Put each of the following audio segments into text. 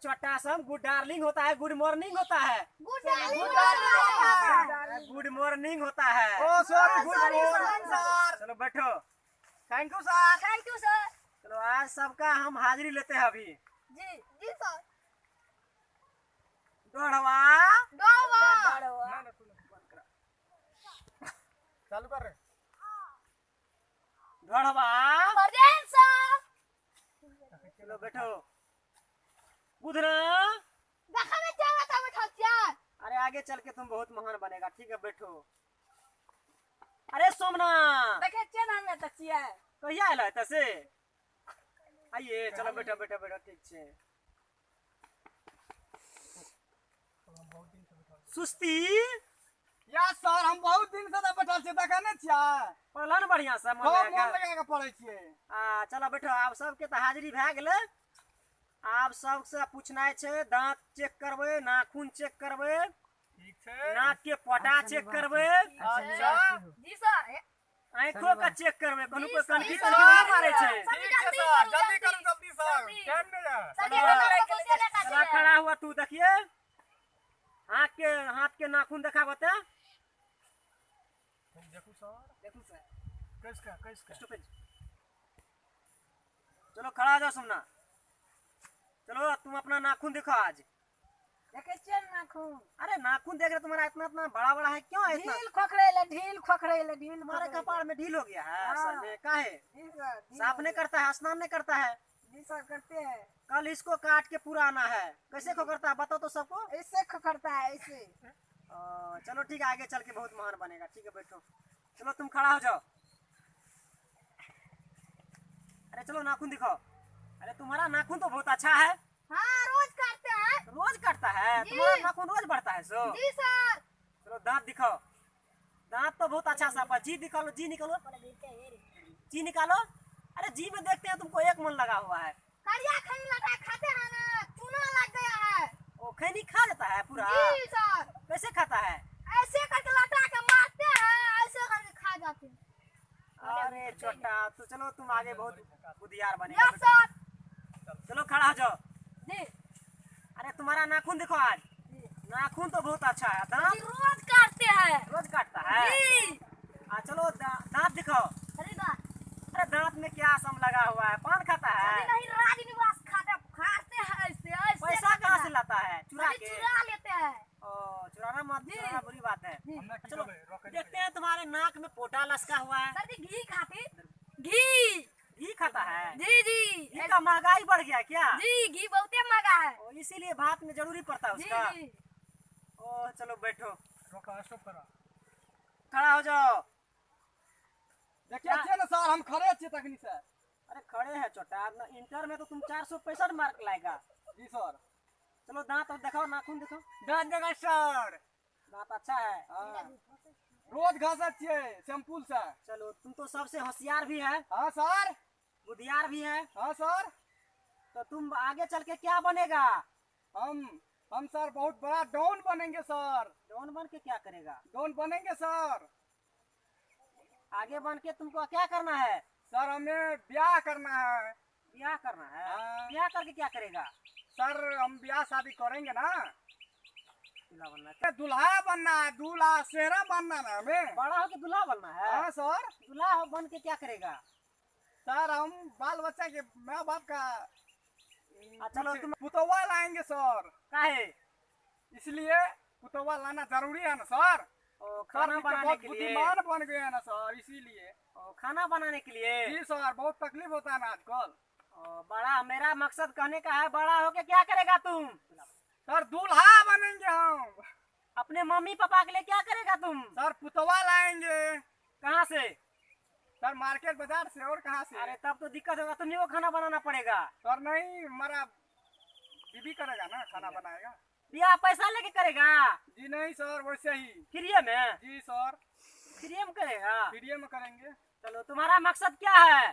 छोटा सा good darling होता है, गुड मॉर्निंग होता है, गुड मॉर्निंग होता है। ओ सॉरी, गुड मॉर्निंग सर। चलो बैठो। Thank you sir. Thank you sir. चलो आज सबका हम हाजिरी लेते हैं अभी। जी जी सर। दोड़वा चालू कर रहे। दोड़वा प्रेजेंट सर। चलो बैठो। बुधना देखा में चला था बैठा यार। अरे आगे चल के तुम बहुत महान बनेगा, ठीक है बैठो। अरे सोमना देखे चेन में तकिया है। कहिया आयल है तसे? आइए चलो बैठो बैठो बैठो, ठीक है। सुस्ती या सर हम बहुत दिन से बैठल छी, देखा नहीं छिया। पढ़लन बढ़िया से मन मन लगा लगा के पढ़ै छियै। चलो बैठो। आप सबके तो हाजिरी भए गेलै। आप सबसे पूछनाइ छै, दांत चेक करबै, नाखून चेक करबै, ठीक छै। नाक के पटा चेक करबै, अच्छा जी सर। आंखों का चेक करबै, कोनो कोई कनखी तनखी नहीं मारे छै। ठीक है सर, जल्दी करो जल्दी सर। टाइम नहीं है। चला खड़ा हुआ तू देखिए, हाथ के नाखून देखा बता। देखो सर, देखो सर, कैसका स्टॉपेज। चलो खड़ा हो जाओ सुमना। चलो तुम अपना नाखून दिखो आज। देखे चेन नाखून। अरे नाखून देख रहे तुम्हारा इतना इतना बड़ा बड़ा है, क्यों है इतना? ढील खोखरेले ढील तुम्हारे कपाड़ में ढील हो गया है असल में, काहे? जी सर। साफ नहीं करता है, स्नान नहीं करता है। जी सर करते हैं। कल इसको काट के पूरा आना है। कैसे खोखरता है बताओ तो सबको। ऐसे खोखरता है ऐसे। चलो ठीक है, आगे चल के बहुत महान बनेगा, ठीक है बैठो। चलो तुम खड़ा हो जाओ। अरे चलो नाखून दिखाओ। अरे तुम्हारा नाखून तो बहुत अच्छा है। हाँ रोज काटते हैं। रोज काटता है तुम्हारा नाखून, रोज बढ़ता है सो। जी सर। चलो दांत दिखाओ। दांत तो बहुत अच्छा सा है। जी दिखाओ, जी निकालो, जी निकालो। अरे जी में देखते हैं तुमको एक मन लगा हुआ है। करिया खैनी लगा खाते हैं ना, चूना लग गया है। ओ खैनी खा जाता है पूरा? जी सर। कैसे खाता है? ऐसे करके लटा के मारते हैं, ऐसे करके खा जाते हैं। अरे छोटा तो चलो तुम आगे बहुत बुद्धियार बनेगा। Yes sir. चलो खड़ा हो जाओ। जी। अरे तुम्हारा नाखून देखो आज। नाखून तो बहुत अच्छा है। दांत जी रोज काटते हैं। रोज काटता है। जी। चलो दांत दिखाओ। अरे ना। अरे दांत में क्या सम लगा हुआ है? पान खाता है? नहीं राजनिवास खाते हैं ऐसे ऐसे। पैसा कहाँ से लाता है? चुरा के? चुरा लेते हैं। चुराना मत, चुराना बुरी बात है। चलो रोके देखते हैं तुम्हारे नाक में पोटा लसका हुआ है। सर जी घी खाते। घी। घी खाता है? जी जी। घी का महंगाई बढ़ गया क्या? जी घी बहुते महंगा है। इसीलिए भात में जरूरी पड़ता है जी उसका। जी। चलो बैठो। रोका स्टॉप करा। खड़ा हो जाओ। देखिए छियै ना सर, हम खड़े छियै तखनी से। अरे खड़े हैं छोटा, इंटर में तो तुम 465 मार्क लाएगा। जी सर। चलो दांत दिखाओ, नाखून दिखाओ। दांत जगह सर। दांत अच्छा है। रोज घासत छियै शैम्पूल से। चलो तुम तो सबसे होशियार भी है, हाँ सर। बुद्धियार भी है। हाँ सर। तो तुम आगे चल के क्या बनेगा? हम सर बहुत बड़ा डॉन बनेंगे सर। डॉन बन के क्या करेगा? डॉन बनेंगे सर। आगे बन के तुमको क्या करना है? सर हमें ब्याह करना है। ब्याह करना है? हाँ। ब्याह करके क्या करेगा? सर हम ब्याह शादी करेंगे ना। दूल्हा बनना है? दूल्हा बनना है, दूल्हा सेहरा बनना है हमें। बड़ा हो के दूल्हा बनना है? हाँ सर। दूल्हा बन के क्या करेगा? सर हम बाल बच्चा के माँ बाप का चलो तुम पुतौवा लाएंगे सर। काहे? इसलिए पुतौवा लाना जरूरी है ना सर। खाना सर बनाने बहुत के लिए? बुद्धिमान बन गए हैं ना सर, इसीलिए। खाना बनाने के लिए? जी सर, बहुत तकलीफ होता है ना आजकल। बड़ा, मेरा मकसद कहने का है बड़ा होके क्या करेगा तुम? सर दूल्हा बनेंगे हम। अपने मम्मी पापा के लिए क्या करेगा तुम? सर पुतौवा लाएंगे। कहाँ से? सर मार्केट बाजार से, और कहाँ से? अरे तब तो दिक्कत होगा, तुम्हें वो खाना बनाना पड़ेगा। सर नहीं, हमारा बीबी करेगा ना, खाना बनाएगा। ब्याह पैसा लेके करेगा? जी नहीं सर, वैसे ही फ्री में? जी सर, फ्री में करेगा? फ्री में करेंगे। चलो तुम्हारा मकसद क्या है?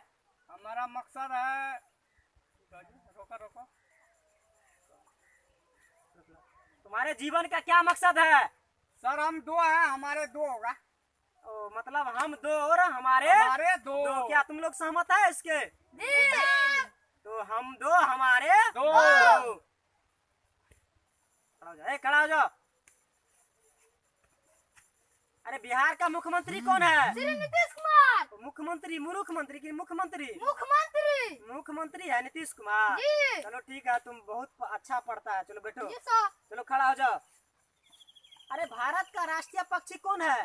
हमारा मकसद है, रोका रोका, तुम्हारे जीवन का क्या मकसद है? सर हम दो हैं, हमारे दो होगा। मतलब हम दो और हमारे दो। क्या तुम लोग सहमत है इसके? जी। तो हम दो हमारे दो। अरे बिहार का मुख्यमंत्री कौन है? श्री नीतीश कुमार। मुख्यमंत्री मुख्यमंत्री की मुख्यमंत्री? मुख्यमंत्री। मुख्यमंत्री है नीतीश कुमार। जी। चलो ठीक है, तुम बहुत अच्छा पढ़ता है। चलो बैठो, जी सर। चलो खड़ा हो जाओ। अरे भारत का राष्ट्रीय पक्षी कौन है?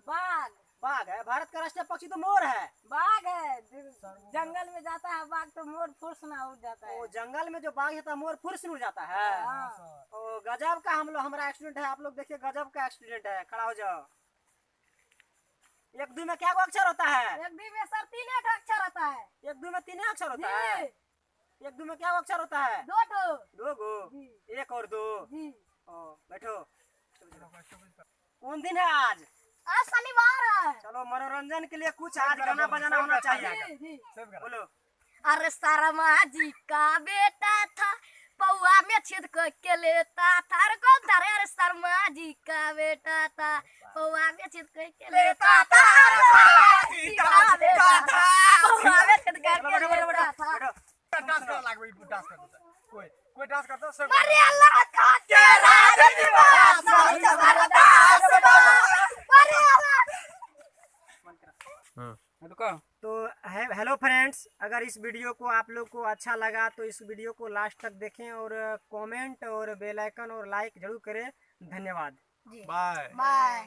बाघ। बाघ है। भारत का राष्ट्रीय पक्षी तो मोर है। बाघ है, जंगल में जाता है बाघ तो मोर फुर्स ना उड़ जाता है। ओ जंगल में जो बाघ होता है मोर फुर्स उड़ जाता है। ओ गजब का हमारा एक्सीडेंट है। आप लोग देखिए गजब का एक्सीडेंट है। खड़ा हो जाओ। एक दो में क्या अक्षर होता है? एक दी में सर 3 अक्षर होता है। एक दो में 3 अक्षर होता है। एक दो में क्या अक्षर होता है? 2 दो गो। एक और दो। जी। ओ बैठो। कौन दिन है आज? आज शनिवार है। चलो मनोरंजन के लिए कुछ आज गाना बजाना होना चाहिए। जी। बोलो। अरे शर्मा जी का बेटा था, पौआ में छेद के लेता था। अरे कौन था रे? अरे शर्मा जी का बेटा था, पौआ में छेद के लेता था। पौआ में छेद करके लेता था। डांस कर लागबे डांस करता कोई डांस करता सब अरे अल्लाह का तेरा दिवास भारत अरे अल्लाह। तो हेलो फ्रेंड्स, अगर इस वीडियो को आप लोग को अच्छा लगा तो इस वीडियो को लास्ट तक देखें और कमेंट और बेल आइकन और लाइक जरूर करें। धन्यवाद। Bye bye.